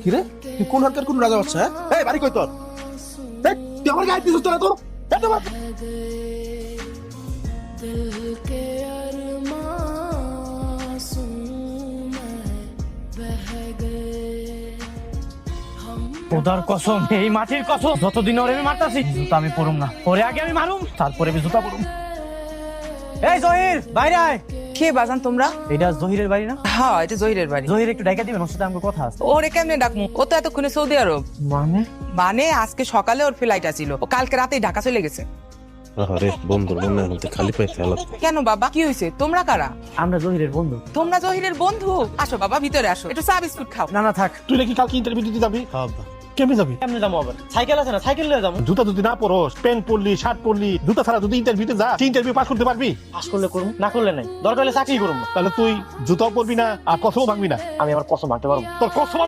কিরে তুই কোন হালকার কোন রাজা বাচ্চা? হ্যাঁ বাড়ি কই তোর? তুই আমার গায়ে দিছিস তোরা? তোর ওদার কসম, এই মাটির কসম, যতদিন ওরে আমি মারতাছি জুতা আমি পরুম না। ওরে আগে আমি মারুম, তারপরে আমি জুতা পরুম। এই জহির, বাইরে আয়। কে বাজান তোমরা? এটা জহিরের বাড়ি না? হ্যাঁ, এটা জহিরের বাড়ি। জহির একটু ডাইকা দিবেন, ওর সাথে আমার কথা আছে। ওরে কেমনে ডাকমু? ও তো এতক্ষণে সৌদি আরব। মানে মানে আজকে সকালে ওর ফ্লাইট আছিল, ও কালকে রাতেই ঢাকা চলে গেছে। আরে বন্ধু মনে হতে খালি পাইতে আলাপ। কেন বাবা, কি হয়েছে? তোমরা কারা? আমরা জহিরের বন্ধু। তোমরা জহিরের বন্ধু? আসো বাবা, ভিতরে আসো, একটু চা বিস্কুট খাও। না না থাক। তুই নাকি কালকে ইন্টারভিউ দিতে যাবি? কেমনে যাবি? কেমনে যাবো আবার? সাইকেল আছে না, সাইকেল নিয়ে যাবো। জুতা যদি না পরোস, প্যান্ট পরলি, শার্ট পরলি, জুতা ছাড়া যদি ইন্টারভিউতে যা, ইন্টারভিউ পাস করতে পারবি? পাস করলে করুম, না করলে নাই। দরকার হলে চাকরি করুম না। তাহলে তুই জুতাও পরবি না আর কসমও ভাঙবি না। আমি আবার কসম ভাঙতে পারবো। তোর কসম